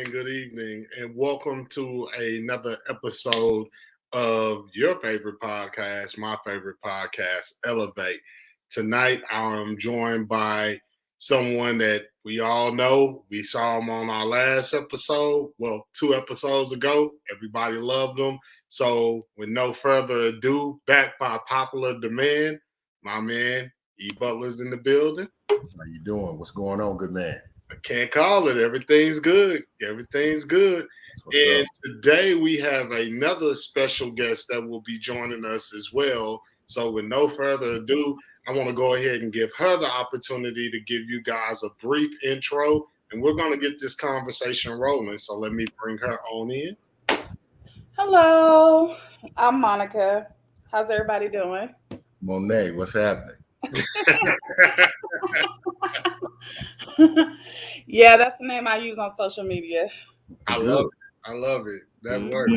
and welcome to another episode of your favorite podcast, my favorite podcast, Elevate. Tonight, I'm joined by someone that we all know. We saw him on our last episode, well, 2 episodes ago. Everybody loved him. So, with no further ado, back by popular demand, my man, E. Butler's in the building. How you doing? What's going on, good man? I can't call it. Everything's good. Everything's good. And today we have another special guest that will be joining us as well. So with no further ado, I want to go ahead and give her the opportunity to give you guys a brief intro, and we're going to get this conversation rolling. So let me bring her on in. Hello, I'm Monica. How's everybody doing? Monet, what's happening? Yeah, that's the name I use on social media. I love it. That works.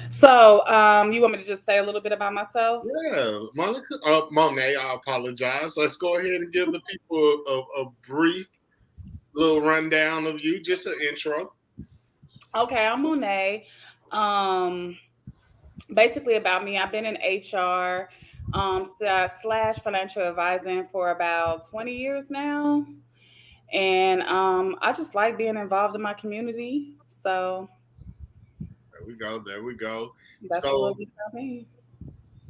So, you want me to just say a little bit about myself? Yeah, Monica, Monet, I apologize. Let's go ahead and give the people a brief little rundown of you, just an intro. Okay, I'm Monet. Basically about me, I've been in HR slash financial advising for about 20 years now. And I just like being involved in my community. So there we go. That's a little bit about me.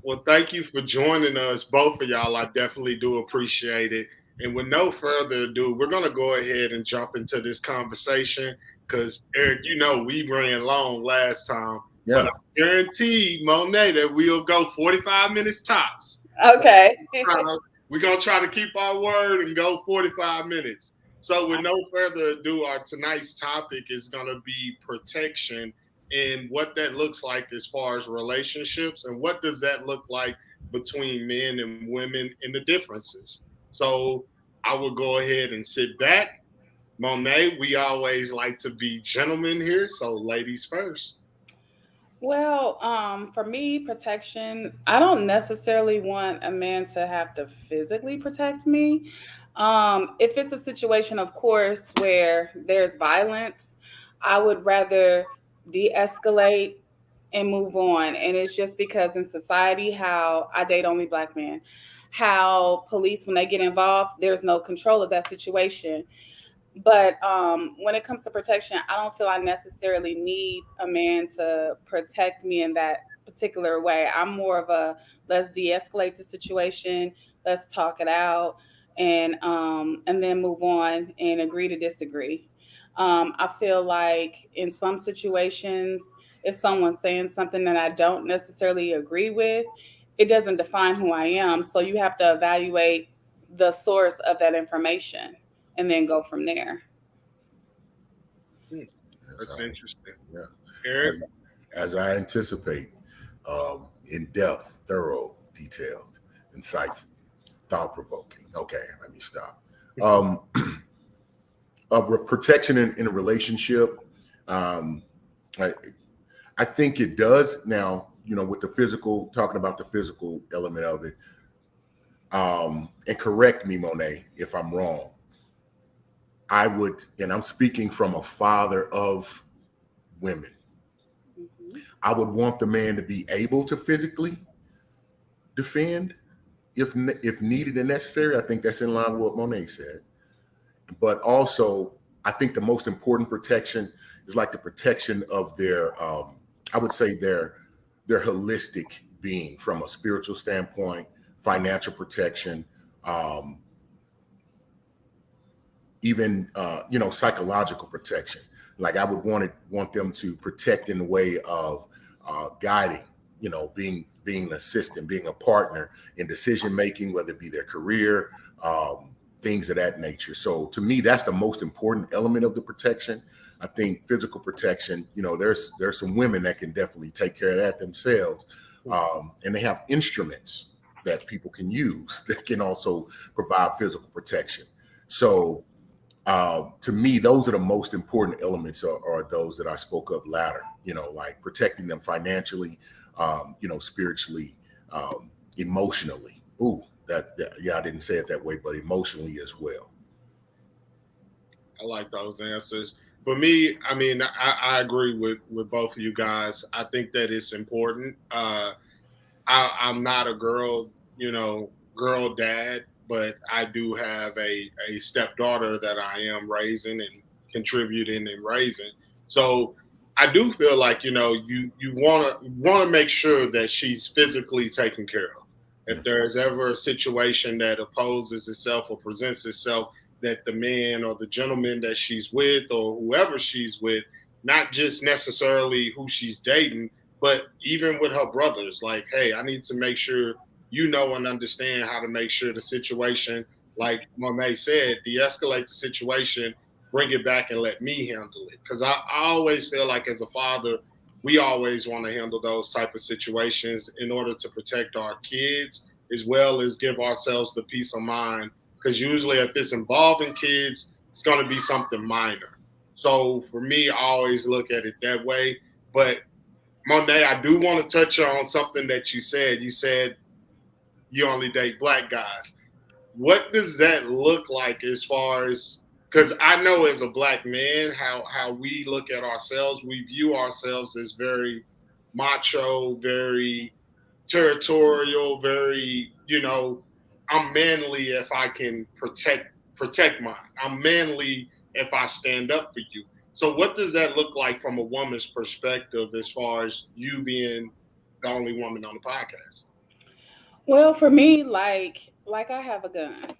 Well, thank you for joining us, both of y'all. I definitely do appreciate it. And with no further ado, we're going to go ahead and jump into this conversation because, Eric, we ran long last time. Yeah. But I guarantee, Monet, that we'll go 45 minutes tops. Okay. We're going to try to keep our word and go 45 minutes. So with no further ado, our tonight's topic is going to be protection and what that looks like as far as relationships and what does that look like between men and women and the differences. So I will go ahead and sit back. Monet, we always like to be gentlemen here, so ladies first. Well, for me, protection, I don't necessarily want a man to have to physically protect me. If it's a situation, of course, where there's violence, I would rather de-escalate and move on. And it's just because in society, how I date only Black men, how police, when they get involved, there's no control of that situation. But when it comes to protection, I don't feel I necessarily need a man to protect me in that particular way. I'm more of a let's de-escalate the situation, let's talk it out, and then move on and agree to disagree. I feel like in some situations, if someone's saying something that I don't necessarily agree with, it doesn't define who I am. So you have to evaluate the source of that information and then go from there. That's interesting. Yeah. Eric? As I anticipate, in-depth, thorough, detailed, insightful, thought-provoking. Okay, let me stop. Protection in a relationship, I think it does now, with the physical, talking about the physical element of it, and correct me, Monet, if I'm wrong. I would, and I'm speaking from a father of women, I would want the man to be able to physically defend if needed and necessary. I think that's in line with what Monet said. But also, I think the most important protection is like the protection of their, I would say their holistic being from a spiritual standpoint, financial protection, even psychological protection. Like I would want them to protect in the way of guiding, being an assistant, being a partner in decision making, whether it be their career, things of that nature. So to me, that's the most important element of the protection. I think physical protection, there's some women that can definitely take care of that themselves, and they have instruments that people can use that can also provide physical protection. So to me, those are the most important elements are those that I spoke of latter, like protecting them financially, spiritually, emotionally. I didn't say it that way, but emotionally as well. I like those answers. For me, I mean, I agree with both of you guys. I think that it's important. I'm not a girl dad, but I do have a stepdaughter that I am raising and contributing and raising. So I do feel like you want to make sure that she's physically taken care of. If there's ever a situation that opposes itself or presents itself, that the man or the gentleman that she's with or whoever she's with, not just necessarily who she's dating, but even with her brothers, like, hey, I need to make sure you know and understand how to make sure the situation, like Monet said, de-escalate the situation, bring it back and let me handle it. Because I always feel like as a father, we always want to handle those type of situations in order to protect our kids as well as give ourselves the peace of mind. Because usually if it's involving kids, it's going to be something minor. So for me, I always look at it that way. But Monet, I do want to touch on something that you said. You said you only date black guys. What does that look like as far as, because I know as a black man how we look at ourselves, we view ourselves as very macho, very territorial, very, I'm manly if I can protect mine. I'm manly if I stand up for you. So what does that look like from a woman's perspective as far as you being the only woman on the podcast? Well, for me, like I have a gun.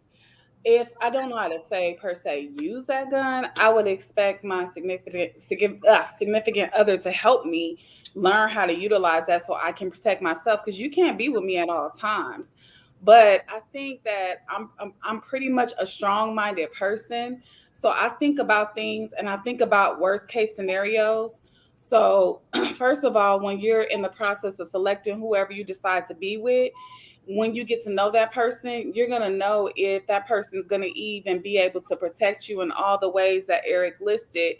If I don't know how to say per se use that gun, I would expect my significant other to help me learn how to utilize that so I can protect myself, because you can't be with me at all times. But I think that I'm pretty much a strong-minded person. So I think about things and I think about worst case scenarios. So first of all, when you're in the process of selecting whoever you decide to be with, when you get to know that person, you're going to know if that person is going to even be able to protect you in all the ways that Eric listed.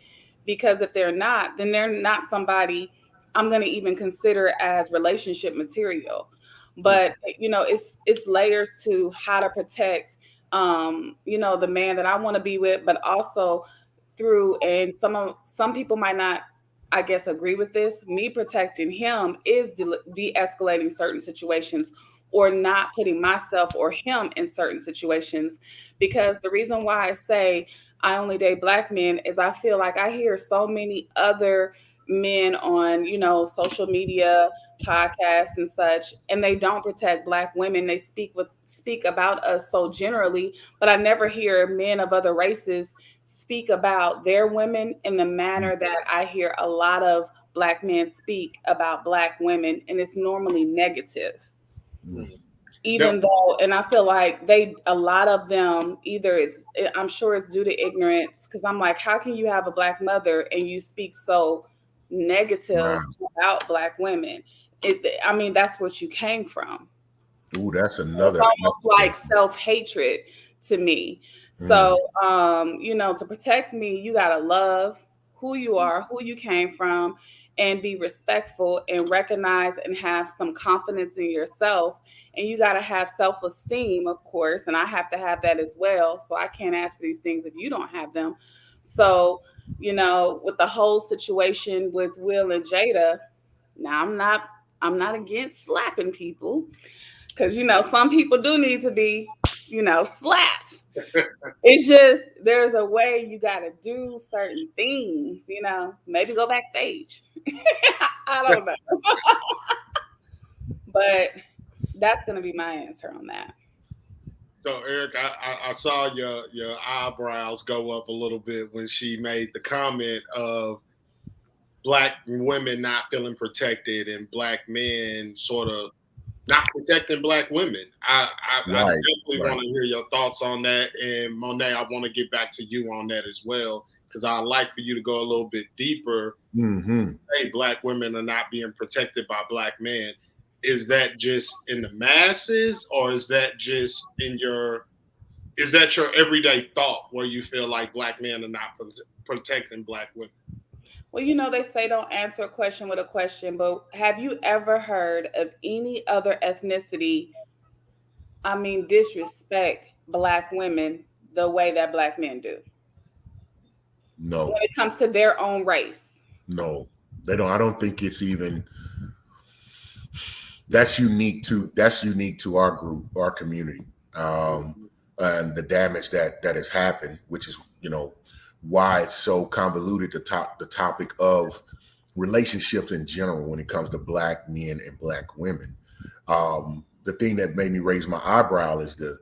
Because if they're not, then they're not somebody I'm going to even consider as relationship material. But it's layers to how to protect the man that I want to be with, but also through, and some people might not, I guess, agree with this. Me protecting him is de-escalating certain situations, or not putting myself or him in certain situations. Because the reason why I say I only date black men is I feel like I hear so many other men on, social media, podcasts and such, and they don't protect black women. They speak about us so generally, but I never hear men of other races speak about their women in the manner that I hear a lot of black men speak about black women, and it's normally negative. Even though, and I feel like a lot of them, I'm sure it's due to ignorance, because I'm like, how can you have a black mother and you speak so negative about black women? I mean, that's what you came from. Ooh, that's another. It's almost like self-hatred to me. So, to protect me, you got to love who you are, who you came from, and be respectful and recognize and have some confidence in yourself. And you got to have self-esteem, of course. And I have to have that as well. So I can't ask for these things if you don't have them. So, with the whole situation with Will and Jada, now I'm not against slapping people, because some people do need to be slapped. It's just there's a way you got to do certain things, maybe go backstage. I don't know. But that's going to be my answer on that. So Eric, I saw your eyebrows go up a little bit when she made the comment of black women not feeling protected and black men sort of not protecting black women. I definitely want to hear your thoughts on that. And Monet, I want to get back to you on that as well, because I'd like for you to go a little bit deeper. Hey, black women are not being protected by black men. Is that just in the masses, or is that just is that your everyday thought where you feel like black men are not protecting black women? Well, they say don't answer a question with a question, but have you ever heard of any other ethnicity, disrespect black women the way that black men do? No, when it comes to their own race? no, they don't. I don't think it's even. That's unique to our group, our community, and the damage that has happened, which is why it's so convoluted. The topic of relationships in general when it comes to Black men and Black women. The thing that made me raise my eyebrow is the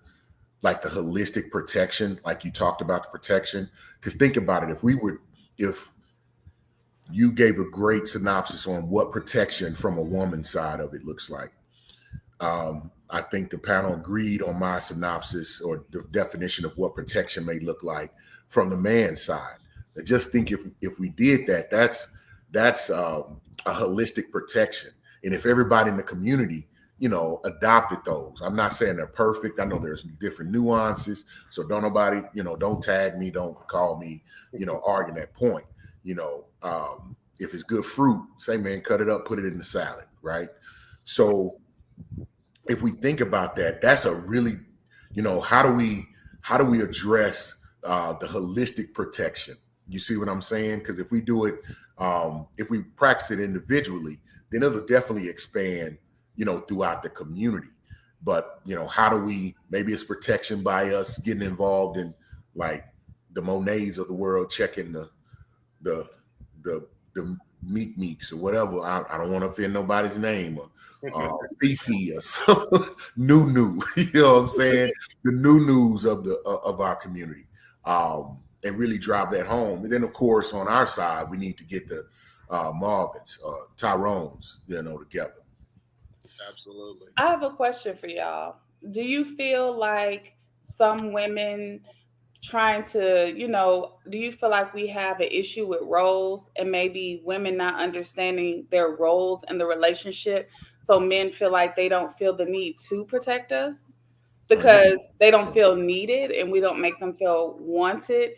holistic protection, like you talked about the protection. Because think about it, if you gave a great synopsis on what protection from a woman's side of it looks like. I think the panel agreed on my synopsis or the definition of what protection may look like from the man's side. I just think if we did that, that's a holistic protection. And if everybody in the community, adopted those, I'm not saying they're perfect. I know there's different nuances. So don't nobody, don't tag me, don't call me, arguing that point. If it's good fruit, say, man, cut it up, put it in the salad, right? So if we think about that, that's a really, how do we address the holistic protection? You see what I'm saying? Because if we do it, if we practice it individually, then it'll definitely expand, throughout the community. But, how do we, maybe it's protection by us getting involved in like the Monets of the world, checking the meat meeks or whatever. I don't want to offend nobody's name or Fifi or some new, you know what I'm saying? The news of our community, and really drive that home. And then of course on our side, we need to get the Marvins, Tyrones, together. Absolutely. I have a question for y'all. Do you feel like some women trying to, do you feel like we have an issue with roles and maybe women not understanding their roles in the relationship? So men feel like they don't feel the need to protect us because they don't feel needed and we don't make them feel wanted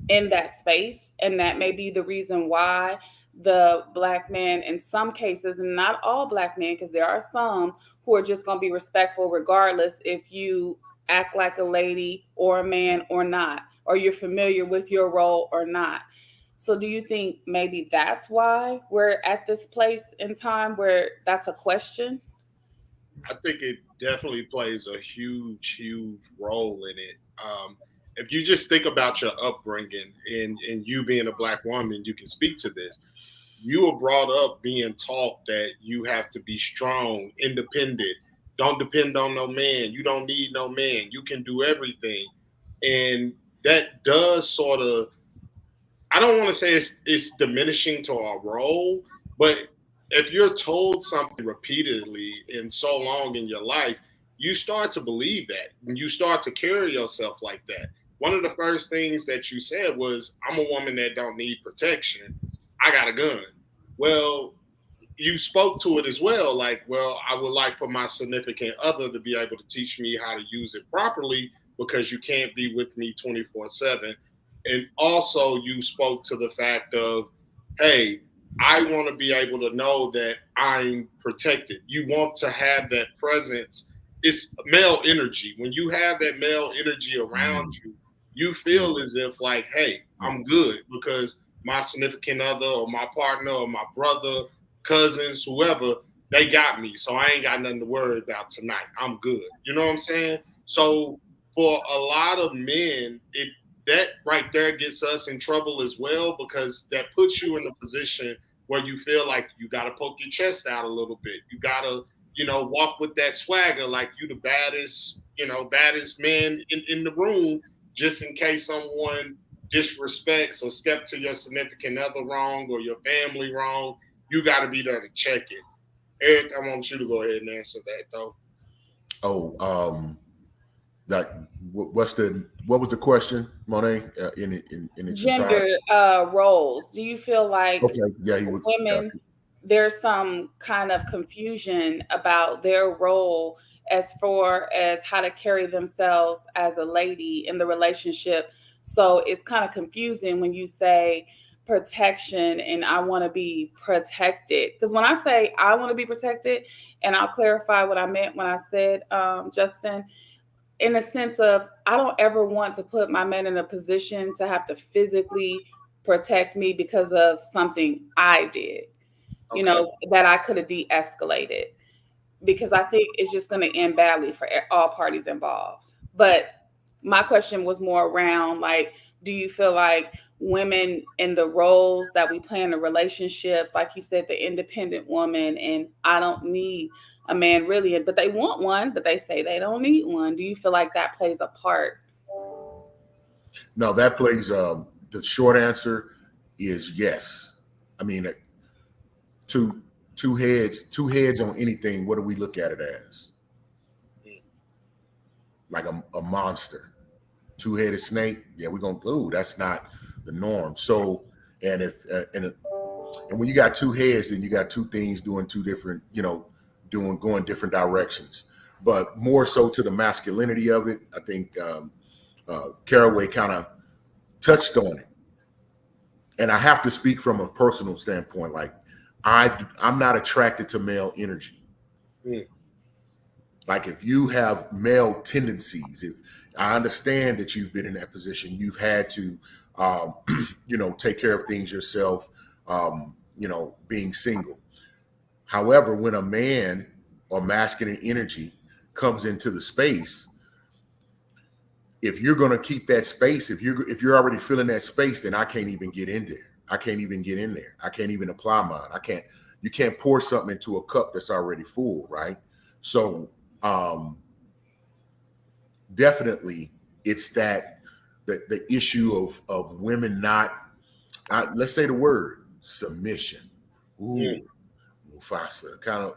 in that space. And that may be the reason why the Black man, in some cases, and not all Black men, because there are some who are just going to be respectful regardless if you act like a lady or a man or not, or you're familiar with your role or not. So do you think maybe that's why we're at this place in time where that's a question? I think it definitely plays a huge, huge role in it. If you just think about your upbringing and you being a Black woman, you can speak to this. You were brought up being taught that you have to be strong, independent, don't depend on no man. You don't need no man. You can do everything. And that does sort of, I don't want to say it's diminishing to our role, but if you're told something repeatedly and so long in your life, you start to believe that and you start to carry yourself like that. One of the first things that you said was, I'm a woman that don't need protection. I got a gun. Well, you spoke to it as well. Like, well, I would like for my significant other to be able to teach me how to use it properly because you can't be with me 24/7. And also you spoke to the fact of, hey, I want to be able to know that I'm protected. You want to have that presence. It's male energy. When you have that male energy around you, you feel as if like, hey, I'm good because my significant other or my partner or my brother, cousins, whoever, they got me. So I ain't got nothing to worry about tonight. I'm good. You know what I'm saying? So for a lot of men, that right there gets us in trouble as well because that puts you in a position where you feel like you got to poke your chest out a little bit. You got to, walk with that swagger like you the baddest man in the room just in case someone disrespects or step to your significant other wrong or your family wrong. You got to be there to check it. Eric, I want you to go ahead and answer that though. What was the question, Monet? In its Gender roles. Do you feel like women, there's some kind of confusion about their role as far as how to carry themselves as a lady in the relationship? So it's kind of confusing when you say protection and I want to be protected. Because when I say I want to be protected, and I'll clarify what I meant when I said, Justin, in a sense of I don't ever want to put my man in a position to have to physically protect me because of something I did, you know, that I could have de-escalated, because I think it's just going to end badly for all parties involved. But my question was more around, like, do you feel like women in the roles that we play in a relationship, like you said, the independent woman, and I don't need a man really, but they want one, but they say they don't need one. Do you feel like that plays a part? No, that plays, the short answer is yes. I mean, two heads on anything, what do we look at it as? Like a monster. Two-headed snake, yeah, we're gonna, ooh, that's not the norm. So, and if and when you got two heads, then you got two things doing two different, going different directions. But more so to the masculinity of it, I think Caraway kind of touched on it. And I have to speak from a personal standpoint. Like, I'm not attracted to male energy. Like, if you have male tendencies, if I understand that you've been in that position, you've had to, take care of things yourself, being single. However, when a man or masculine energy comes into the space, if you're going to keep that space, if you're already filling that space, then I can't even get in there. I can't even get in there. I can't even apply mine. You can't pour something into a cup that's already full, right? So definitely it's that the issue of women not, let's say the word submission. Ooh, Mufasa, kind of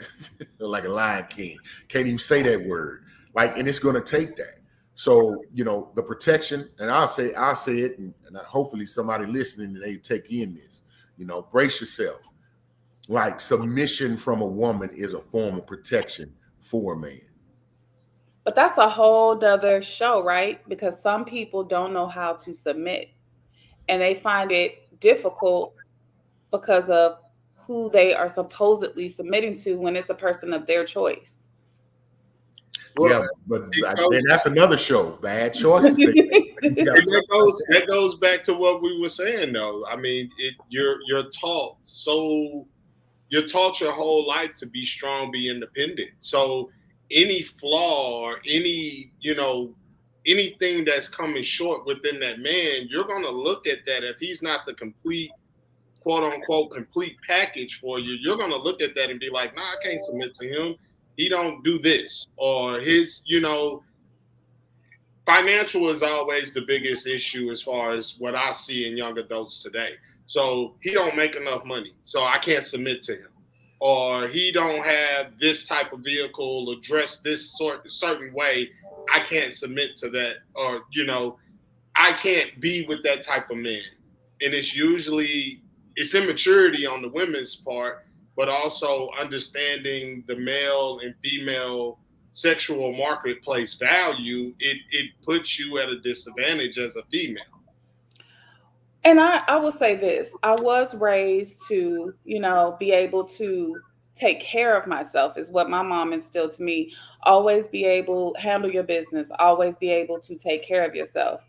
like a Lion King. Can't even say that word. Like, and it's going to take that. So, the protection, and I'll say it, and hopefully somebody listening, they take in this, brace yourself. Like, submission from a woman is a form of protection for a man. But that's a whole nother show, right? Because some people don't know how to submit, and they find it difficult because of who they are supposedly submitting to when it's a person of their choice. Well, yeah, but then that's another show. Bad choices. that goes back to what we were saying, though. I mean, you're taught your whole life to be strong, be independent. So any flaw or anything that's coming short within that man, you're gonna look at that. If he's not the complete, quote unquote, complete package for you, you're gonna look at that and be like, nah, I can't submit to him. He don't do this, or his, financial is always the biggest issue as far as what I see in young adults today. So he don't make enough money, so I can't submit to him. Or he don't have this type of vehicle or dress this certain way, I can't submit to that. Or, I can't be with that type of man. And it's immaturity on the women's part, but also understanding the male and female sexual marketplace value. It puts you at a disadvantage as a female. And I will say this, I was raised to, be able to take care of myself, is what my mom instilled to me. Always be able, handle your business, always be able to take care of yourself.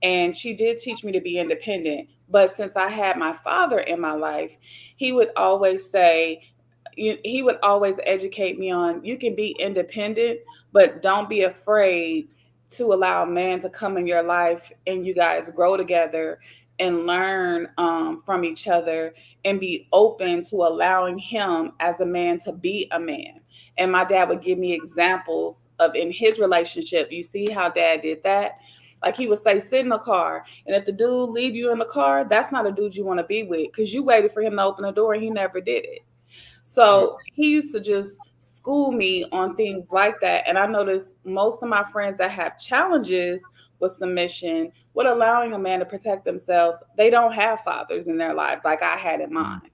And she did teach me to be independent. But since I had my father in my life, he would always say, he would always educate me on, you can be independent, but don't be afraid to allow a man to come in your life and you guys grow together and learn from each other, and be open to allowing him as a man to be a man. And my dad would give me examples of, in his relationship, you see how dad did that? Like, he would say, sit in the car. And if the dude leave you in the car, that's not a dude you want to be with, because you waited for him to open the door and he never did it. So he used to just school me on things like that. And I noticed most of my friends that have challenges with submission, with allowing a man to protect themselves, they don't have fathers in their lives like I had in mine.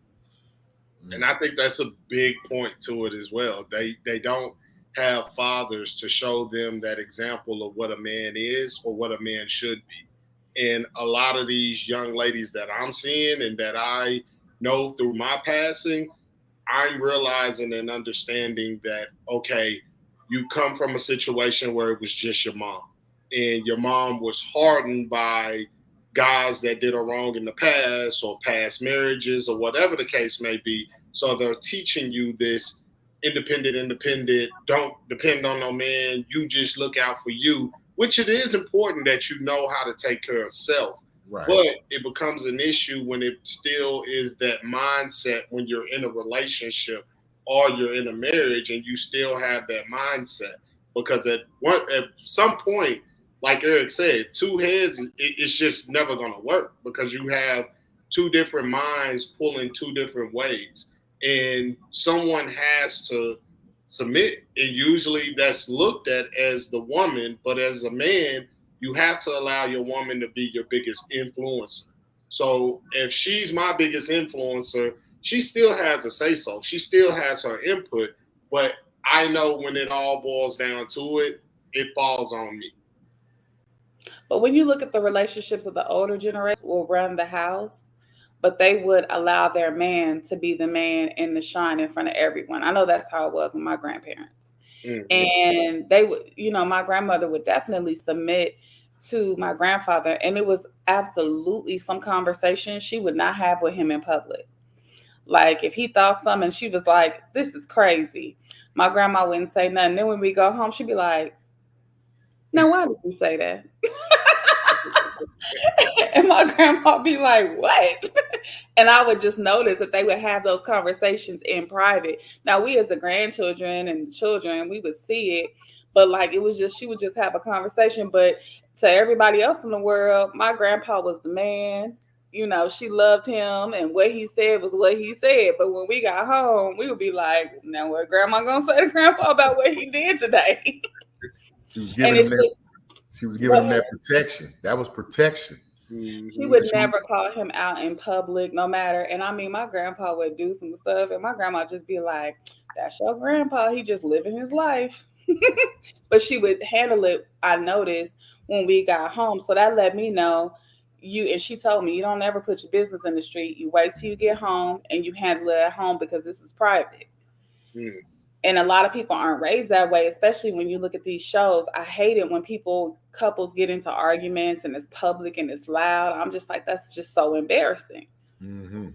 And I think that's a big point to it as well. They don't have fathers to show them that example of what a man is or what a man should be. And a lot of these young ladies that I'm seeing and that I know through my passing, I'm realizing and understanding that, okay, you come from a situation where it was just your mom, and your mom was hardened by guys that did her wrong in the past or past marriages or whatever the case may be. So they're teaching you this independent, don't depend on no man, you just look out for you, which it is important that you know how to take care of self. Right. But it becomes an issue when it still is that mindset when you're in a relationship or you're in a marriage and you still have that mindset. Because at some point, like Eric said, two heads, it's just never going to work because you have two different minds pulling two different ways. And someone has to submit. And usually that's looked at as the woman, but as a man, you have to allow your woman to be your biggest influencer. So if she's my biggest influencer, she still has a say-so. She still has her input, but I know when it all boils down to it, it falls on me. But when you look at the relationships of the older generation will run the house, but they would allow their man to be the man in the shine in front of everyone. I know that's how it was with my grandparents. Mm-hmm. And they would, my grandmother would definitely submit to my grandfather. And it was absolutely some conversation she would not have with him in public. Like if he thought something, she was like, this is crazy. My grandma wouldn't say nothing. Then when we go home, she'd be like, now, why did you say that? And my grandma would be like, what? And I would just notice that they would have those conversations in private. Now, we as the grandchildren and the children, we would see it. But like, it was just, she would just have a conversation. But to everybody else in the world, my grandpa was the man. She loved him and what he said was what he said. But when we got home, we would be like, now what grandma going to say to grandpa about what he did today? She was giving him that protection. That was protection. She would never call him out in public, no matter. And I mean, my grandpa would do some stuff and my grandma just be like, that's your grandpa. He just living his life. But she would handle it, I noticed, when we got home. So that let me know and she told me, you don't ever put your business in the street. You wait till you get home and you handle it at home because this is private. And a lot of people aren't raised that way, especially when you look at these shows. I hate it when couples get into arguments and it's public and it's loud. I'm just like, that's just so embarrassing. Mm-hmm.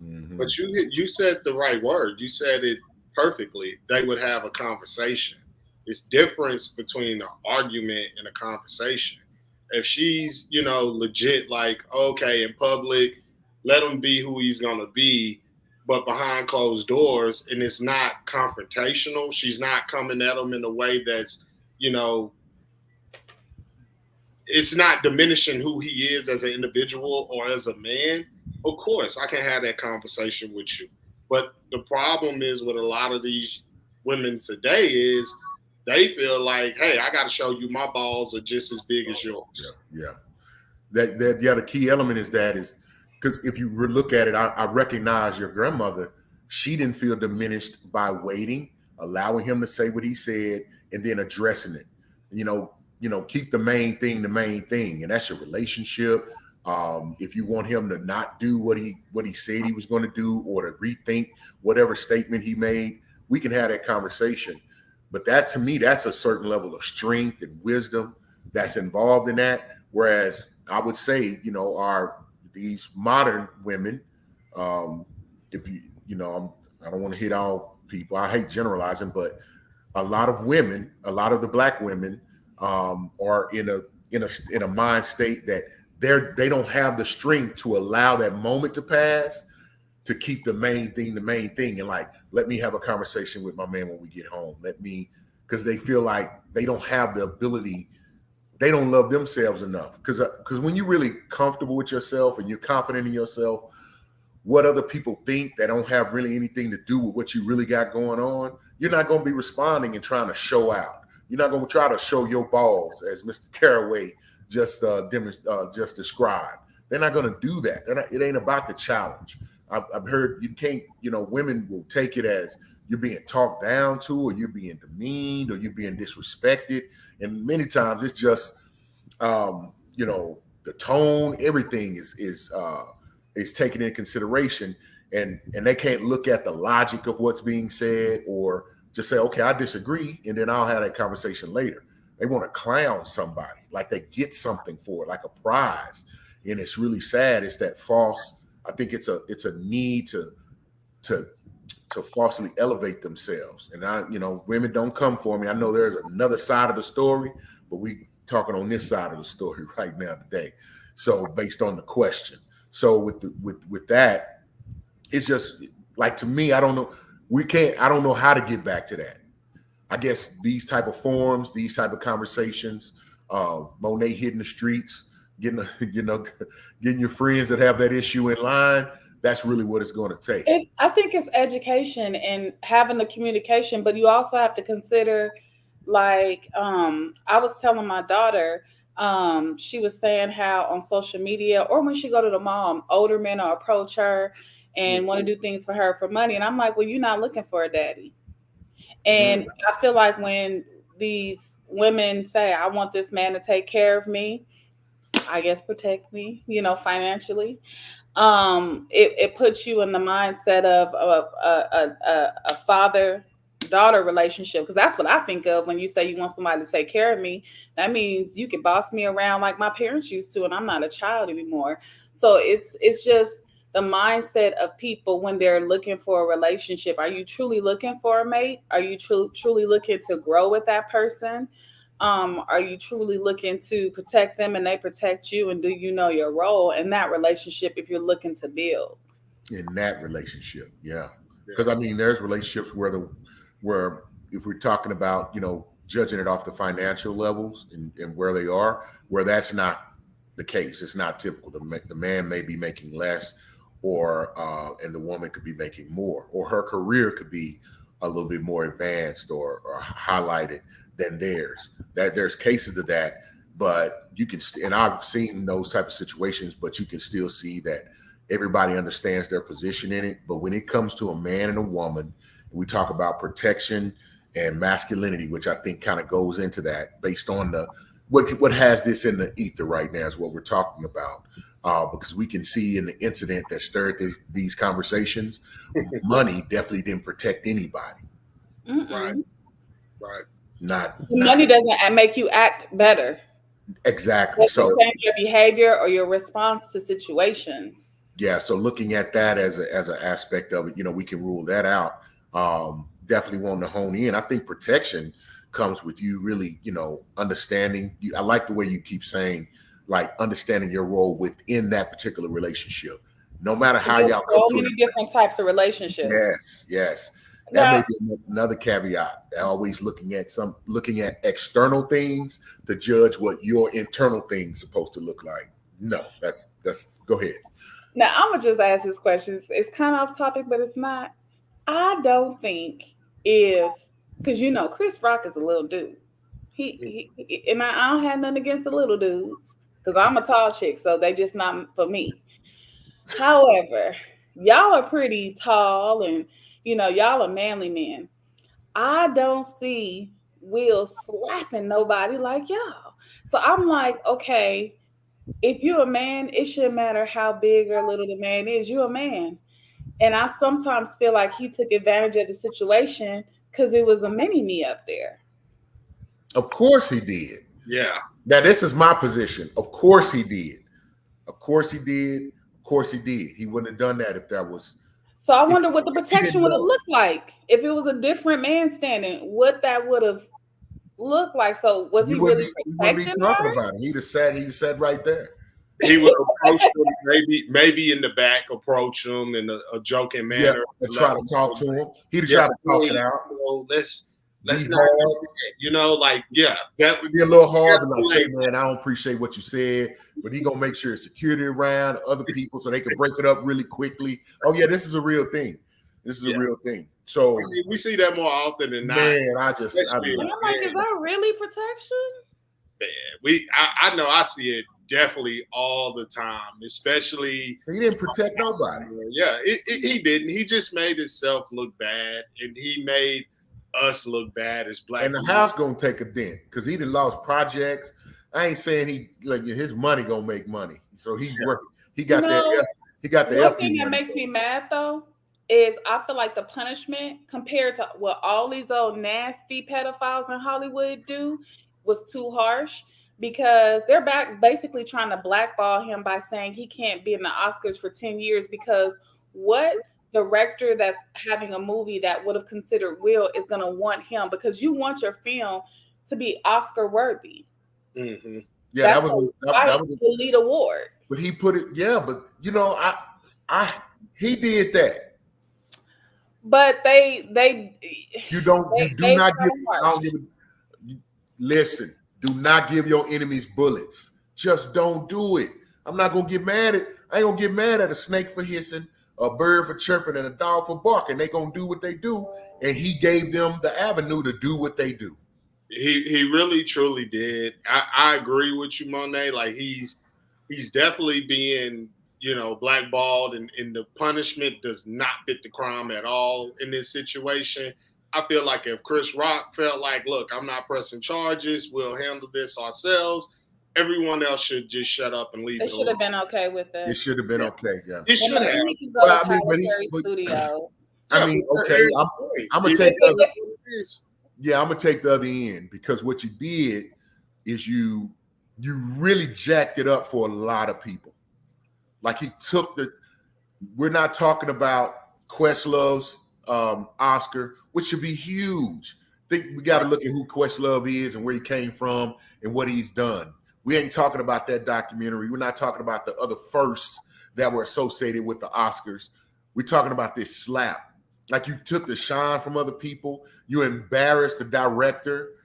Mm-hmm. But you said the right word. You said it perfectly. They would have a conversation. It's difference between an argument and a conversation. If she's, legit, like, okay, in public, let him be who he's going to be. But behind closed doors, and it's not confrontational. She's not coming at him in a way that's, it's not diminishing who he is as an individual or as a man. Of course, I can have that conversation with you. But the problem is with a lot of these women today is they feel like, hey, I got to show you my balls are just as big as yours. Yeah. The key element is because if you look at it, I recognize your grandmother. She didn't feel diminished by waiting, allowing him to say what he said, and then addressing it. Keep the main thing, and that's your relationship. If you want him to not do what he said he was going to do, or to rethink whatever statement he made, we can have that conversation. But that, to me, that's a certain level of strength and wisdom that's involved in that. Whereas I would say, these modern women, if I don't want to hit all people. I hate generalizing, but a lot of the Black women are in a mind state that they don't have the strength to allow that moment to pass, to keep the main thing, and like, let me have a conversation with my man when we get home. Because they feel like they don't have the ability. They don't love themselves enough. Because when you're really comfortable with yourself and you're confident in yourself, what other people think that don't have really anything to do with what you really got going on, you're not going to be responding and trying to show out. You're not going to try to show your balls, as Mr. Caraway just described. They're not going to do that. It ain't about the challenge. I've heard you can't, women will take it as you're being talked down to, or you're being demeaned, or you're being disrespected. And many times it's just, the tone, everything is taken into consideration, and they can't look at the logic of what's being said, or just say, okay, I disagree, and then I'll have that conversation later. They want to clown somebody like they get something for it, like a prize. and it's really sad. It's that false. I think it's a need to falsely elevate themselves. And women don't come for me. I know there's another side of the story, but we talking on this side of the story right now today. So based on the question. So with that, it's just like, to me, I don't know. I don't know how to get back to that. I guess these type of forums, these type of conversations, Monet hitting the streets, getting your friends that have that issue in line. That's really what it's going to take. I think it's education and having the communication, but you also have to consider, like, I was telling my daughter, she was saying how on social media or when she go to the mall, older men will approach her and want to do things for her for money. And I'm like, well, you're not looking for a daddy. And I feel like when these women say, I want this man to take care of me, I guess protect me, financially. It puts you in the mindset of a father-daughter relationship, because that's what I think of when you say you want somebody to take care of me. That means you can boss me around like my parents used to, and I'm not a child anymore. So it's just the mindset of people when they're looking for a relationship. Are you truly looking for a mate? Are you truly looking to grow with that person? Are you truly looking to protect them and they protect you? And do you know your role in that relationship if you're looking to build? In that relationship, yeah. Because there's relationships where if we're talking about, judging it off the financial levels and where they are, where that's not the case. It's not typical. The man may be making less, and the woman could be making more, or her career could be a little bit more advanced or highlighted than theirs. That there's cases of that, but you can, and I've seen those type of situations, but you can still see that everybody understands their position in it. But when it comes to a man and a woman, we talk about protection and masculinity, which I think kind of goes into that based on what has this in the ether right now is what we're talking about. Because we can see in the incident that stirred these conversations, money definitely didn't protect anybody. Right. Money doesn't make you act better. Exactly. So change your behavior or your response to situations. Yeah. So looking at that as an aspect of it, we can rule that out. Definitely wanting to hone in. I think protection comes with you really, understanding. I like the way you keep saying, like, understanding your role within that particular relationship, no matter how y'all come to it. So many different types of relationships. Yes. That may be another caveat. Always looking at external things to judge what your internal thing's supposed to look like. No, that's go ahead. Now I'm gonna just ask this question. It's kind of off topic, but it's not. I don't think because Chris Rock is a little dude. He and I don't have nothing against the little dudes because I'm a tall chick, so they just not for me. However, y'all are pretty tall and y'all are manly men. I don't see Will slapping nobody like y'all. So I'm like, okay, if you're a man, it shouldn't matter how big or little the man is. You're a man. And I sometimes feel like he took advantage of the situation because it was a mini-me up there. Of course he did. Yeah. Now, this is my position. Of course he did. Of course he did. Of course he did. He wouldn't have done that if that was. So I wonder what the protection would have looked like if it was a different man standing. What that would have looked like. So was he really protecting? He wouldn't be talking about it. He'd have sat right there. He would approach them, maybe in the back, approach them in a joking manner. Yeah, and try to talk to him. He'd try to talk it out. Let's not, that would be a little hard. Like, hey man, I don't appreciate what you said, but he gonna make sure security around other people so they can break it up really quickly. Oh yeah, this is a real thing. This is a real thing. So we see that more often than not. Man, I'm like, is that really protection? Man, I know I see it definitely all the time, especially. He didn't protect nobody. Yeah, he didn't. He just made himself look bad, and he made us look bad as black. And the house gonna take a dent because he done lost projects. I ain't saying his money gonna make money. So he got that. He got the. One thing that makes me mad though is I feel like the punishment compared to what all these old nasty pedophiles in Hollywood do was too harsh. because they're basically trying to blackball him by saying he can't be in the Oscars for 10 years because what director that's having a movie that would have considered Will is going to want him, because you want your film to be Oscar worthy. Mm-hmm. Yeah, that was the lead award. But he put it, but he did that. But listen, do not give your enemies bullets. Just don't do it. I'm not gonna get mad at. I ain't gonna get mad at a snake for hissing, a bird for chirping, and a dog for barking. They gonna do what they do, and he gave them the avenue to do what they do. He really truly did. I agree with you, Monet. Like he's definitely being blackballed, and the punishment does not fit the crime at all in this situation. I feel like if Chris Rock felt like, look, I'm not pressing charges, we'll handle this ourselves, everyone else should just shut up and leave it. They should have been okay with it. It should have been okay, yeah. It should have. I'm gonna take I'm gonna take the other end, because what you did is you really jacked it up for a lot of people. Like he took we're not talking about Questlove's Oscar, which should be huge. I think we got to look at who Questlove is and where he came from and what he's done. We ain't talking about that documentary. We're not talking about the other firsts that were associated with the Oscars. We're talking about this slap. Like you took the shine from other people. You embarrassed the director.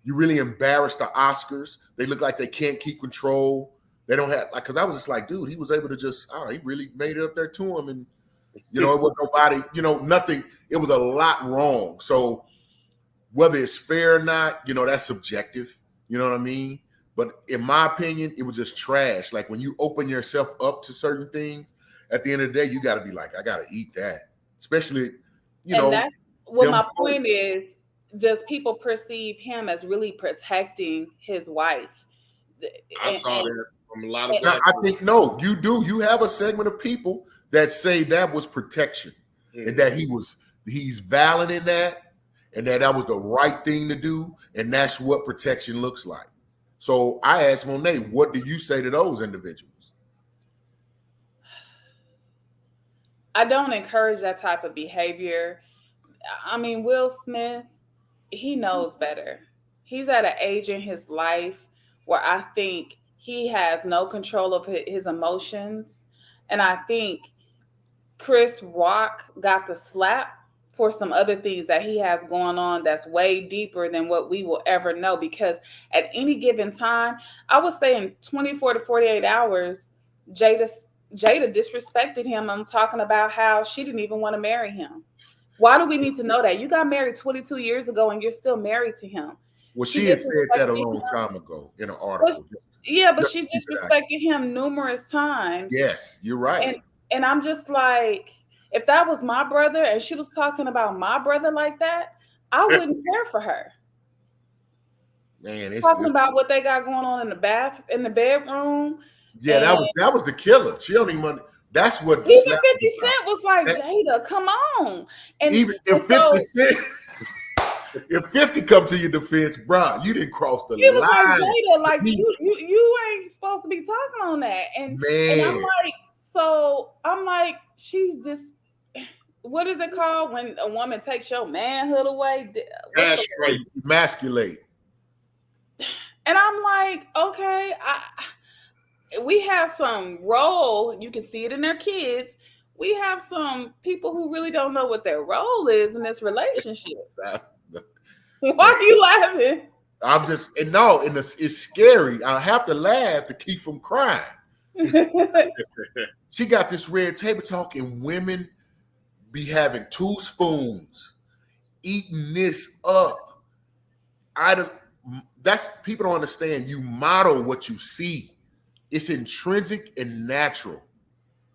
You really embarrassed the Oscars. They look like they can't keep control. They don't have, because I was just like, dude, he was able to just, he really made it up there to him. And, it was nobody, nothing. It was a lot wrong. So whether it's fair or not, that's subjective. You know what I mean? But in my opinion, it was just trash. Like when you open yourself up to certain things, at the end of the day, you got to be like, I got to eat that. Especially, and that's what my point is. Does people perceive him as really protecting his wife? I saw that from a lot of people. I think, no, you do. You have a segment of people that say that was protection, and that he's valid in that, and that was the right thing to do, and that's what protection looks like. So I asked Monet, what do you say to those individuals? I don't encourage that type of behavior. I mean, Will Smith, he knows better. He's at an age in his life where I think he has no control of his emotions. And I think Chris Rock got the slap for some other things that he has going on that's way deeper than what we will ever know. Because at any given time, I would say in 24 to 48 hours, Jada disrespected him. I'm talking about how she didn't even want to marry him. Why do we need to know that? You got married 22 years ago and you're still married to him. Well, she had said that a long time ago in an article. But she disrespected him numerous times. Yes, you're right. And I'm just like, if that was my brother and she was talking about my brother like that, I wouldn't care for her. Man, talking about what they got going on in the bedroom. Yeah, that was the killer. She don't even. That's what. Even 50 Cent was like, Jada, come on. And even if 50 Cent, if 50 come to your defense, bro, you didn't cross the line. Like, Jada, like you ain't supposed to be talking on that. And I'm like, she's just. What is it called when a woman takes your manhood away? Emasculate. And I'm like, okay, we have some role. You can see it in their kids. We have some people who really don't know what their role is in this relationship. Why are you laughing? I'm just, it's scary. I have to laugh to keep from crying. She got this red table talk, and women be having 2 spoons, eating this up. People don't understand. You model what you see. It's intrinsic and natural.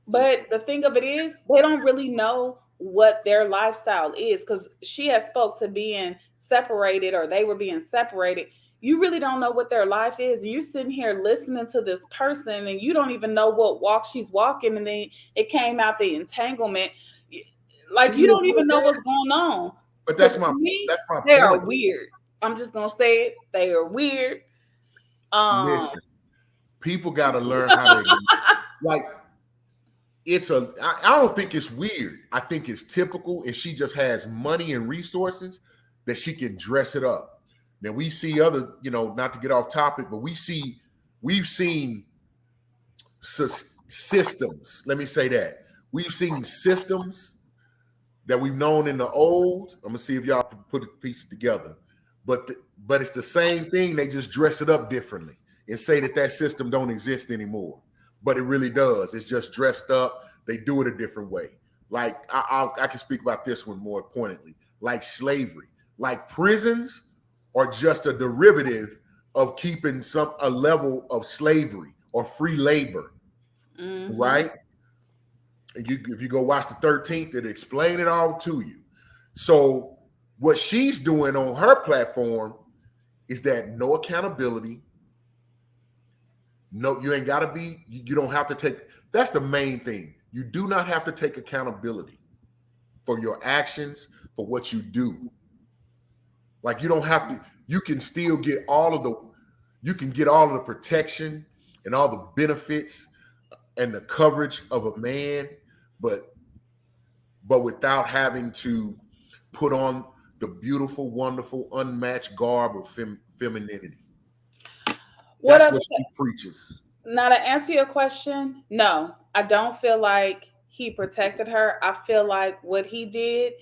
But the thing of it is, they don't really know what their lifestyle is, because she has spoke to being separated, or they were being separated. You really don't know what their life is. You're sitting here listening to this person, and you don't even know what walk she's walking. And then it came out the entanglement. Like, you don't even know what's going on. But that's my they point. Are weird. I'm just gonna say it. They are weird. Listen, people got to learn how to like. I don't think it's weird. I think it's typical, and she just has money and resources that she can dress it up. Now we see other, not to get off topic, but we've seen systems. Let me say that we've seen systems that we've known in the old. I'm gonna see if y'all can put the pieces together, but it's the same thing. They just dress it up differently and say that system don't exist anymore. But it really does. It's just dressed up. They do it a different way. Like I can speak about this one more pointedly. Like slavery, like prisons are just a derivative of keeping a level of slavery or free labor, right? And if you go watch the 13th, it'll explain it all to you. So what she's doing on her platform is that no accountability. No, you ain't got to be, you don't have to take, that's the main thing. You do not have to take accountability for your actions, for what you do. Like you don't have to, you can still get all of the protection and all the benefits and the coverage of a man, but without having to put on the beautiful, wonderful, unmatched garb of femininity. That's what she preaches. Now, to answer your question, no, I don't feel like he protected her. I feel like what he did,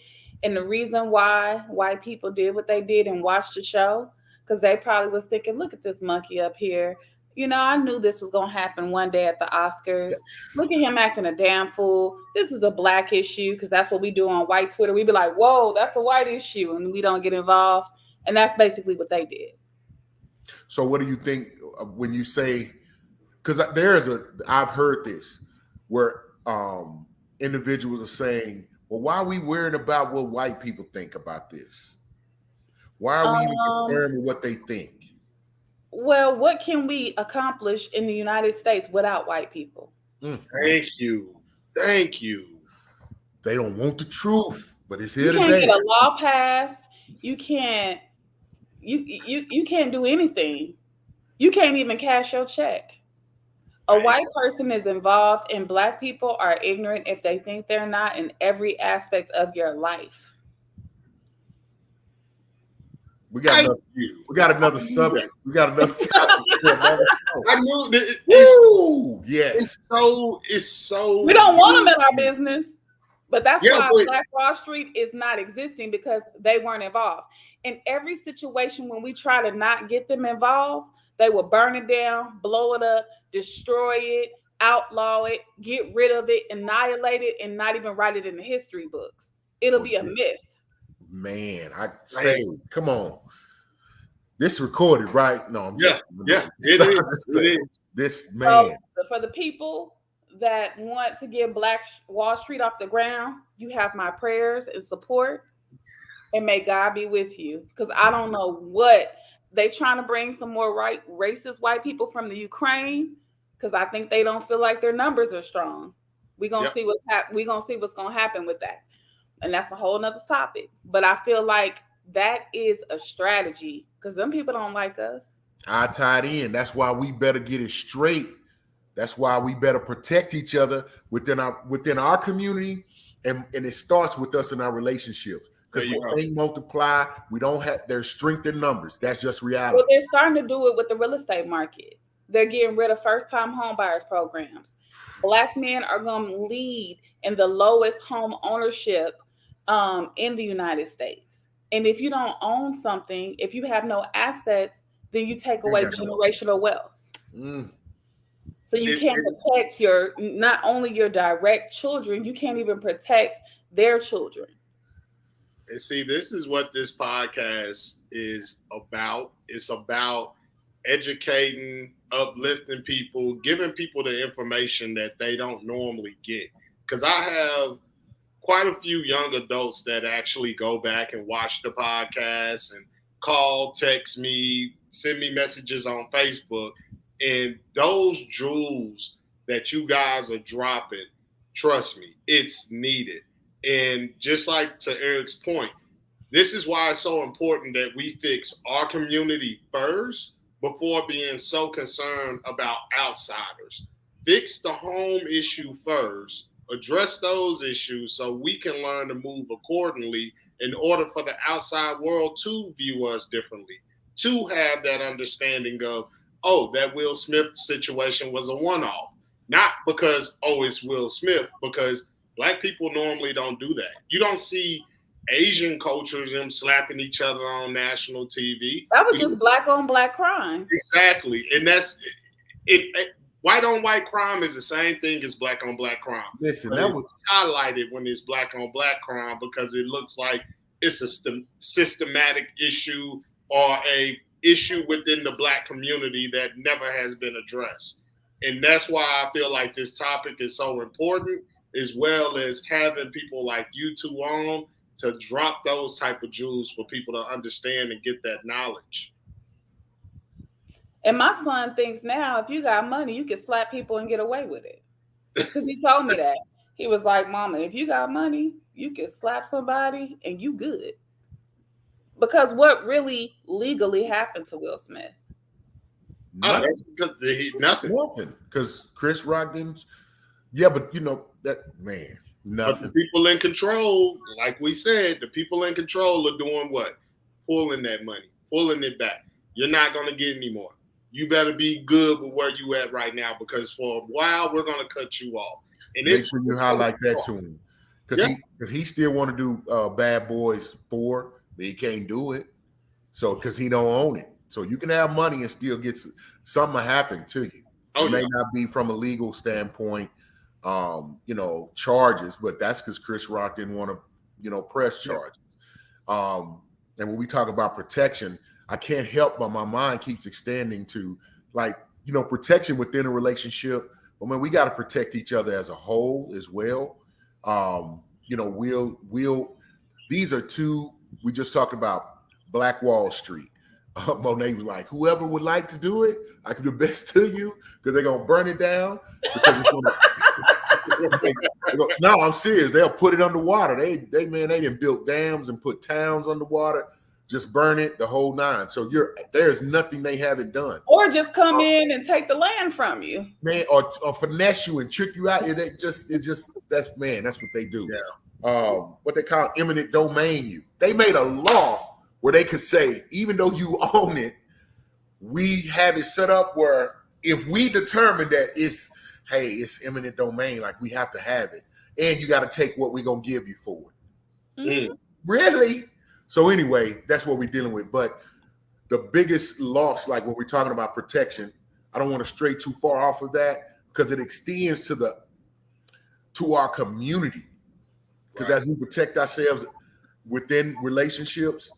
and the reason why white people did what they did and watched the show, because they probably was thinking, look at this monkey up here. I knew this was going to happen one day at the Oscars. Look at him acting a damn fool. This is a black issue, because that's what we do on white Twitter. We be like, whoa, that's a white issue, and we don't get involved. And that's basically what they did. So what do you think when you say, because I've heard this where individuals are saying, well, why are we worried about what white people think about this? Why are we even concerned with what they think? Well, what can we accomplish in the United States without white people? Thank you. They don't want the truth, but it's here today. You can't get a law passed. You can't do anything. You can't even cash your check. A white person is involved, and black people are ignorant if they think they're not in every aspect of your life. We got another subject. We got another topic. I knew that. Yes. It's so. We don't want them in our business, but that's why Black Wall Street is not existing, because they weren't involved. In every situation, when we try to not get them involved, they will burn it down, blow it up, destroy it, outlaw it, get rid of it, annihilate it, and not even write it in the history books. It'll be a myth. Man, I say, come on. This recorded, right? No, I'm joking. Yeah, it is. This man. So for the people that want to get Black Wall Street off the ground, you have my prayers and support, and may God be with you. Because I don't know what they trying to bring some more racist white people from the Ukraine, because I think they don't feel like their numbers are strong. We're gonna see what's gonna happen with that. And that's a whole nother topic. But I feel like that is a strategy, because them people don't like us. I tied in. That's why we better get it straight. That's why we better protect each other within our community. And it starts with us in our relationships. Because when things multiply, there's strength in numbers. That's just reality. Well, they're starting to do it with the real estate market. They're getting rid of first-time home buyers programs. Black men are going to lead in the lowest home ownership in the United States. And if you don't own something, if you have no assets, then you take away generational wealth. So you can't protect not only your direct children, you can't even protect their children. And see, this is what this podcast is about. It's about educating, uplifting people, giving people the information that they don't normally get. Because I have quite a few young adults that actually go back and watch the podcast and call, text me, send me messages on Facebook. And those jewels that you guys are dropping, trust me, it's needed. And just like to Eric's point, this is why it's so important that we fix our community first before being so concerned about outsiders. Fix the home issue first, address those issues so we can learn to move accordingly in order for the outside world to view us differently, to have that understanding of, oh, that Will Smith situation was a one-off. Not because, oh, it's Will Smith, because Black people normally don't do that. You don't see Asian culture, them slapping each other on national TV. That was just black on black crime. Exactly. And that's it. White on white crime is the same thing as black on black crime. Listen, but that it's was highlighted when it's black on black crime because it looks like it's a systematic issue or a issue within the Black community that never has been addressed. And that's why I feel like this topic is so important, as well as having people like you two on to drop those type of jewels for people to understand and get that knowledge. And my son thinks now, if you got money, you can slap people and get away with it. Because he told me that. He was like, Mama, if you got money, you can slap somebody and you good. Because what really legally happened to Will Smith? Nothing. Nothing. Because Chris Rock didn't. Yeah, but you know, that man, nothing. But the people in control, like we said, the people in control are doing what? Pulling that money, pulling it back. You're not going to get any more. You better be good with where you at right now, because for a while we're going to cut you off. And make sure you highlight that to him, because he still want to do Bad Boys 4, but he can't do it. So because he don't own it, so you can have money and still get something happen to you. It may not be from a legal standpoint, charges, but that's because Chris Rock didn't want to, press charges. And when we talk about protection, I can't help but my mind keeps extending to protection within a relationship. But man, we got to protect each other as a whole as well. These are two, we just talked about Black Wall Street. Monet was like, whoever would like to do it, I can do best to you, because they're going to burn it down. Because no, I'm serious. They'll put it underwater. They done built dams and put towns underwater. Just burn it, the whole nine. So there's nothing they haven't done. Or just come in and take the land from you. Man, or finesse you and trick you out. That's what they do. Yeah. What they call eminent domain you. They made a law where they could say, even though you own it, we have it set up where if we determine that it's eminent domain, like we have to have it, and you got to take what we're going to give you for it. Mm-hmm. Really? So anyway, that's what we're dealing with. But the biggest loss, like when we're talking about protection, I don't want to stray too far off of that, because it extends to our community. Because as we protect ourselves within relationships,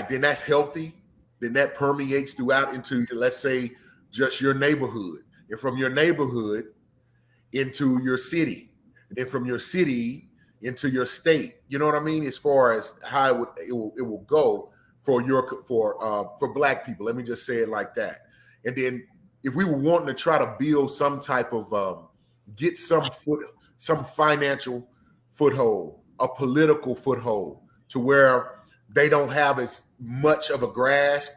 then that's healthy. Then that permeates throughout into, let's say, just your neighborhood, and from your neighborhood into your city, and then from your city into your state. You know what I mean? As far as how it will go for Black people. Let me just say it like that. And then if we were wanting to try to build some type of get some financial foothold, a political foothold, to where they don't have as much of a grasp,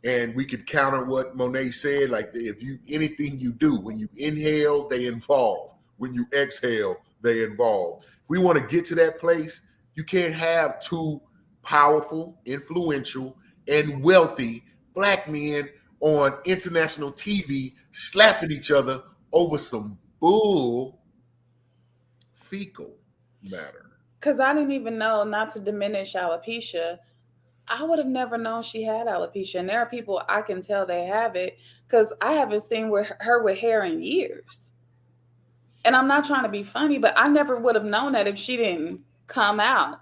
and we could counter what Monet said, like anything you do, when you inhale, they involve. When you exhale, they involve. If we want to get to that place, you can't have two powerful, influential, and wealthy Black men on international TV slapping each other over some fecal matter. Because I didn't even know, not to diminish alopecia, I would have never known she had alopecia. And there are people I can tell they have it, because I haven't seen her with hair in years. And I'm not trying to be funny, but I never would have known that if she didn't come out.